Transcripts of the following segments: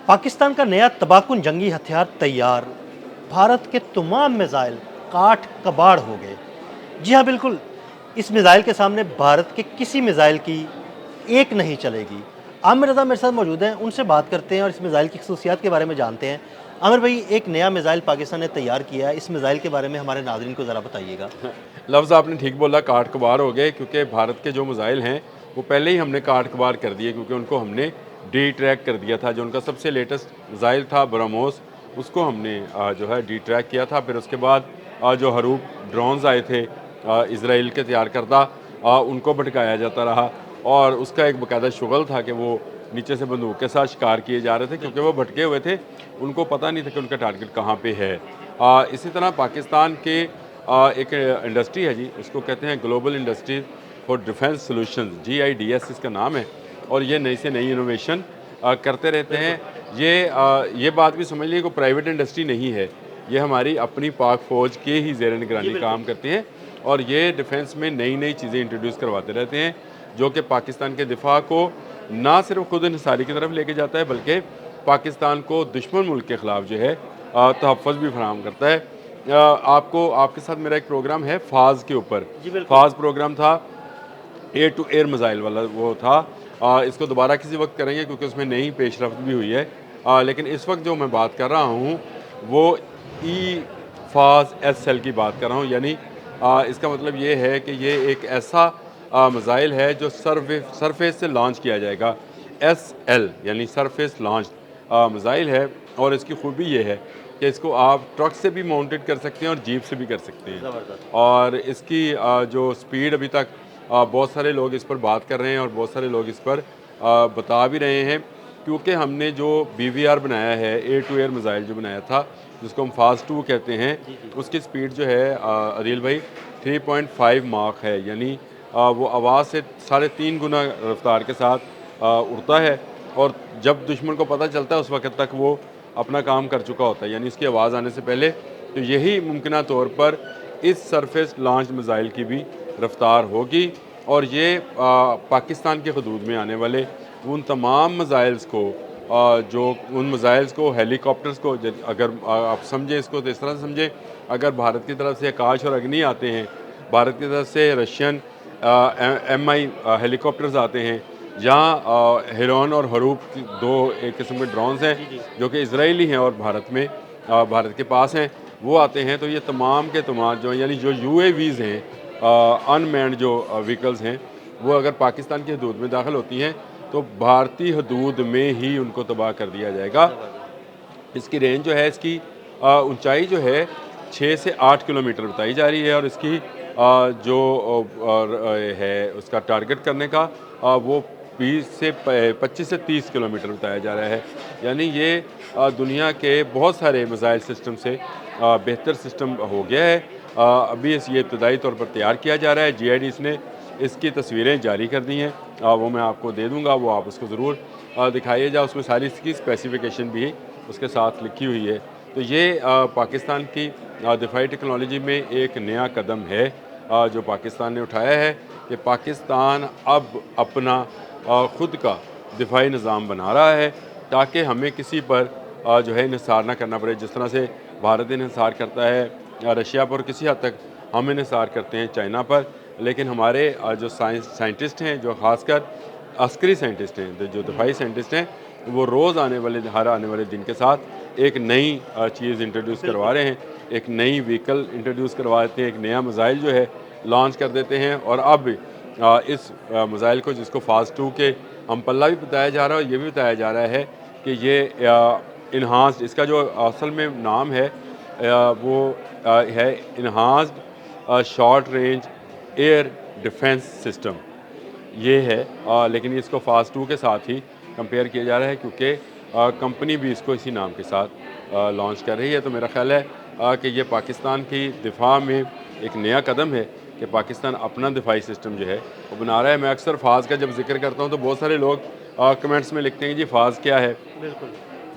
पाकिस्तान का नया तबाहकुन जंगी हथियार तैयार। भारत के तमाम मिसाइल काठ कबाड़ हो गए। जी हाँ, बिल्कुल। इस मिसाइल के सामने भारत के किसी मिसाइल की एक नहीं चलेगी। आमिर रज़ा मेरे साथ मौजूद हैं, उनसे बात करते हैं और इस मिसाइल की खसूसियात के बारे में जानते हैं। आमिर भाई, एक नया मिसाइल पाकिस्तान ने तैयार किया है, इस मिसाइल के बारे में हमारे नाज़रीन को ज़रा बताइएगा। लफ्ज़ आपने ठीक बोला, काट कबार हो गए, क्योंकि भारत के जो मिसाइल हैं वो पहले ही हमने काट कबार कर दिए, क्योंकि उनको हमने डी ट्रैक कर दिया था। जो उनका सबसे लेटेस्ट मिसाइल था ब्रह्मोस, उसको हमने जो है डी ट्रैक किया था। फिर उसके बाद जो हरूप ड्रोन्स आए थे इसराइल के तैयार करदा, उनको भटकाया जाता रहा और उसका एक बाकायदा शुगल था कि वो नीचे से बंदूक के साथ शिकार किए जा रहे थे, क्योंकि वो भटके हुए थे, उनको पता नहीं था कि उनका टारगेट कहाँ पे है। इसी तरह पाकिस्तान के एक इंडस्ट्री है जी, उसको कहते हैं global industry for defence solutions, GIDS इसका नाम है। और ये नई से नई इनोवेशन करते रहते हैं। ये बात भी समझ लीजिए, कोई प्राइवेट इंडस्ट्री नहीं है, ये हमारी अपनी पाक फ़ौज के ही ज़ेर निगरानी काम करती है और ये डिफेंस में नई नई चीज़ें इंट्रोड्यूस करवाते रहते हैं, जो कि पाकिस्तान के दिफा को ना सिर्फ खुद इंसारी की तरफ लेके जाता है, बल्कि पाकिस्तान को दुश्मन मुल्क के ख़िलाफ़ जो है तहफ़्फ़ुज़ भी फराहम करता है। आपके साथ मेरा एक प्रोग्राम है फ़ाज़ के ऊपर। जी बिल्कुल। फ़ाज़ प्रोग्राम था एयर टू एयर मिसाइल वाला, वो था। इसको दोबारा किसी वक्त करेंगे, क्योंकि उसमें नई पेशरफ्त भी हुई है। लेकिन इस वक्त जो मैं बात कर रहा हूँ वो ई फ़ाज़ SL की बात कर रहा हूँ। यानी इसका मतलब ये है कि ये एक ऐसा मिसाइल है जो सरफेस से लॉन्च किया जाएगा। SL यानी सरफेस लॉन्च मिसाइल है। और इसकी खूबी ये है कि इसको आप ट्रक से भी माउंटेड कर सकते हैं और जीप से भी कर सकते हैं। ज़बरदस्त। और इसकी जो स्पीड अभी तक बहुत सारे लोग इस पर बात कर रहे हैं और बहुत सारे लोग इस पर बता भी रहे हैं, क्योंकि हमने जो BVR बनाया है, एयर टू एयर मिसाइल जो बनाया था, जिसको हम फ़ाज़ 2 कहते हैं, उसकी स्पीड जो है अदील भाई 3.5 माक है। यानी वो आवाज़ से 3.5 गुना रफ्तार के साथ उड़ता है और जब दुश्मन को पता चलता है उस वक्त तक वो अपना काम कर चुका होता है, यानी इसकी आवाज़ आने से पहले। तो यही मुमकिना तौर पर इस सरफेस लॉन्च मिसाइल की भी रफ्तार होगी और ये पाकिस्तान के हदूद में आने वाले उन तमाम मिसाइल्स को जो उन मिसाइल्स को, हेलीकॉप्टर्स को, अगर आप समझें इसको तो इस तरह से समझें, अगर भारत की तरफ से आकाश और अग्नि आते हैं, भारत की तरफ से रशियन MI हेलीकॉप्टर्स आते हैं, जहाँ हिरॉन और हरूप दो एक किस्म के ड्रोन्स हैं जो कि इजरायली हैं और भारत के पास हैं, वो आते हैं। तो ये तमाम के तमाम जो यानी जो UAVs हैं, अनमैन्ड जो व्हीकल्स हैं, वो अगर पाकिस्तान की हदूद में दाखिल होती हैं तो भारतीय हदूद में ही उनको तबाह कर दिया जाएगा। इसकी रेंज जो है, इसकी ऊंचाई जो है 6 से 8 किलोमीटर बताई जा रही है और इसकी जो है उसका टारगेट करने का वो 25 से 30 किलोमीटर बताया जा रहा है। यानी ये दुनिया के बहुत सारे मिसाइल सिस्टम से बेहतर सिस्टम हो गया है। अभी ये इब्तदाई तौर पर तैयार किया जा रहा है। GIDS ने इसकी तस्वीरें जारी कर दी हैं, वो मैं आपको दे दूँगा, वो आप उसको ज़रूर दिखाइएगा। उसमें सारी इसकी स्पेसिफिकेशन भी उसके साथ लिखी हुई है। तो ये पाकिस्तान की दिफाई टेक्नोलॉजी में एक नया कदम है जो पाकिस्तान ने उठाया है कि पाकिस्तान अब अपना ख़ुद का दिफाई निज़ाम बना रहा है, ताकि हमें किसी पर जो है इन्हिसार ना करना पड़े। जिस तरह से भारत इन्हिसार करता है रशिया पर, किसी हद तक हम इन्हिसार करते हैं चाइना पर, लेकिन हमारे जो साइंटिस्ट हैं, जो ख़ासकर अस्करी साइंटिस्ट हैं, जो दिफाई साइंटिस्ट हैं, वो रोज़ हर आने वाले दिन के साथ एक नई चीज़ इंट्रोड्यूस करवा रहे हैं, एक नई व्हीकल इंट्रोड्यूस करवा देते हैं, एक नया मिसाइल जो है लॉन्च कर देते हैं। और अब इस मिसाइल को, जिसको फ़ाज़ 2 के हम पल्ला भी बताया जा रहा है और ये भी बताया जा रहा है कि ये इन्हांस्ड, इसका जो असल में नाम है वो है enhanced short range air defence system, ये है। लेकिन इसको फ़ाज़ 2 के साथ ही कंपेयर किया जा रहा है, क्योंकि कंपनी भी इसको इसी नाम के साथ लॉन्च कर रही है। तो मेरा ख्याल है कि ये पाकिस्तान की दिफा में एक नया कदम है कि पाकिस्तान अपना दिफाई सिस्टम जो है वो बना रहा है। मैं अक्सर फ़ाज़ का जब जिक्र करता हूँ तो बहुत सारे लोग कमेंट्स में लिखते हैं जी फ़ाज़ क्या है। बिल्कुल।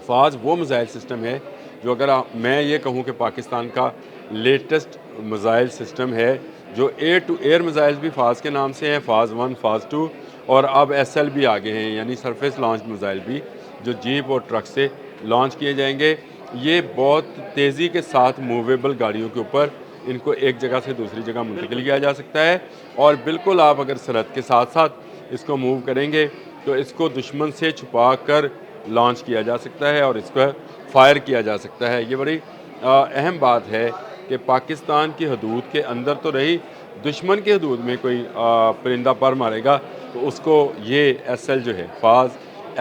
फ़ाज़ वो मिसाइल सिस्टम है जो, अगर मैं ये कहूँ कि पाकिस्तान का लेटेस्ट मिसाइल सिस्टम है, जो एयर टू एयर मिसाइल्स भी फ़ाज़ के नाम से हैं, फ़ाज़ 1, फ़ाज़ 2 और अब SL भी आगे हैं, यानी सरफेस लॉन्च मिसाइल भी, जो जीप और ट्रक से लॉन्च किए जाएंगे। ये बहुत तेज़ी के साथ मूवेबल गाड़ियों के ऊपर इनको एक जगह से दूसरी जगह मुंतकिल किया जा सकता है, और बिल्कुल आप अगर सरहद के साथ साथ इसको मूव करेंगे तो इसको दुश्मन से छुपा कर लॉन्च किया जा सकता है और इस पर फायर किया जा सकता है। ये बड़ी अहम बात है कि पाकिस्तान की हदूद के अंदर तो रही, दुश्मन की हदूद में कोई परिंदा पर मारेगा तो उसको ये SL जो है, फाज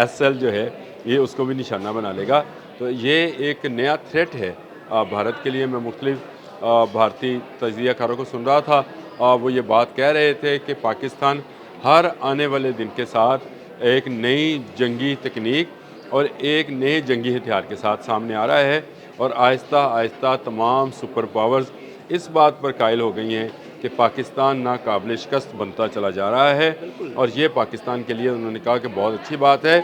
SL जो है, ये उसको भी निशाना बना लेगा। तो ये एक नया थ्रेट है भारत के लिए। मैं मुख्तलिफ भारतीय तजिया कारों को सुन रहा था, वो ये बात कह रहे थे कि पाकिस्तान हर आने वाले दिन के साथ एक नई जंगी तकनीक और एक नए जंगी हथियार के साथ सामने आ रहा है, और आहिस्ता आहिस्ता तमाम सुपर पावर्स इस बात पर कायल हो गई हैं कि पाकिस्तान नाकाबिल शिकस्त बनता चला जा रहा है, और ये पाकिस्तान के लिए उन्होंने कहा कि बहुत अच्छी बात है।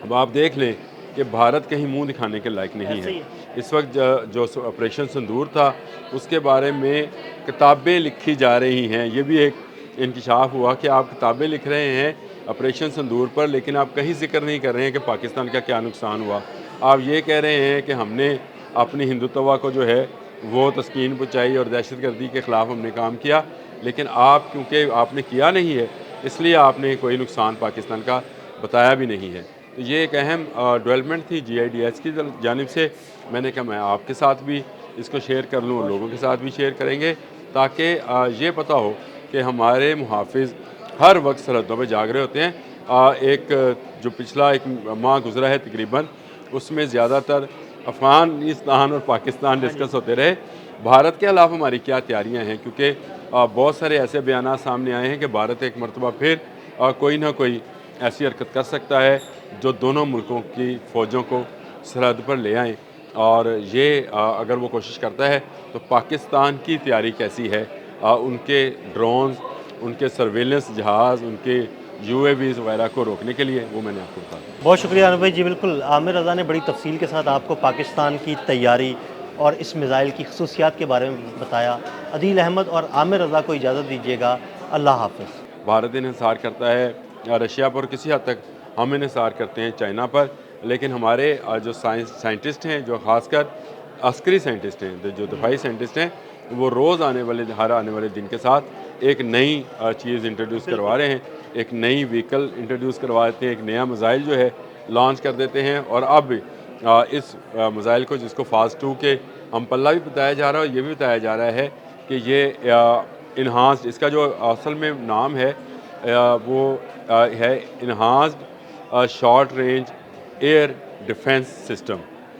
अब आप देख लें कि भारत कहीं मुंह दिखाने के लायक नहीं है। इस वक्त जो ऑपरेशन सिंदूर था उसके बारे में किताबें लिखी जा रही हैं। ये भी एक इंकशाफ हुआ कि आप किताबें लिख रहे हैं ऑपरेशन सिंदूर पर, लेकिन आप कहीं जिक्र नहीं कर रहे हैं कि पाकिस्तान का क्या नुकसान हुआ। आप ये कह रहे हैं कि हमने अपनी हिंदुत्व को जो है वो तस्कीन पहुँचाई और दहशतगर्दी के ख़िलाफ़ हमने काम किया, लेकिन आप क्योंकि आपने किया नहीं है इसलिए आपने कोई नुकसान पाकिस्तान का बताया भी नहीं है। तो ये एक अहम डेवलपमेंट थी GIDS की जानिब से। मैंने कहा मैं आपके साथ भी इसको शेयर कर लूँ और लोगों के साथ भी शेयर करेंगे, ताकि ये पता हो कि हमारे मुहाफ़िज़ हर वक्त सरहदों पर जाग रहे होते हैं। एक जो पिछला एक माह गुजरा है तकरीबन, उसमें ज़्यादातर अफ़गानिस्तान और पाकिस्तान डिस्कस होते रहे। भारत के अलावा हमारी क्या तैयारियां हैं, क्योंकि बहुत सारे ऐसे बयान सामने आए हैं कि भारत एक मरतबा फिर कोई ना कोई ऐसी हरकत कर सकता है जो दोनों मुल्कों की फ़ौजों को सरहद पर ले आएँ, और ये अगर वो कोशिश करता है तो पाकिस्तान की तैयारी कैसी है, उनके ड्रोन्स, उनके सर्वेलेंस जहाज़, उनके UAVs वगैरह को रोकने के लिए, वो मैंने आपको बताया। बहुत शुक्रिया अनूप भाई जी। बिल्कुल, आमिर रज़ा ने बड़ी तफसील के साथ आपको पाकिस्तान की तैयारी और इस मिज़ाइल की खसूसियात के बारे में बताया। अदील अहमद और आमिर रज़ा को इजाज़त दीजिएगा। अल्लाह हाफ़िज़। भारत इन्हिसार करता है रशिया पर, किसी हद तक हम इन्हिसार करते हैं चाइना पर, लेकिन हमारे जो साइंटिस्ट हैं, जो ख़ासकर अस्करी साइंटिस्ट हैं, जो दफाई साइंटिस्ट हैं, वो रोज़ हर आने वाले दिन के साथ एक नई चीज़ इंट्रोड्यूस करवा रहे हैं, एक नई व्हीकल इंट्रोड्यूस करवा देते हैं, एक नया मिज़ाइल जो है लॉन्च कर देते हैं। और अब इस मिज़ाइल को, जिसको फाज 2 के हम पल्ला भी बताया जा रहा है, ये भी बताया जा रहा है कि ये इन्हांस्ड, इसका जो असल में नाम है वो है enhanced short range air defence system.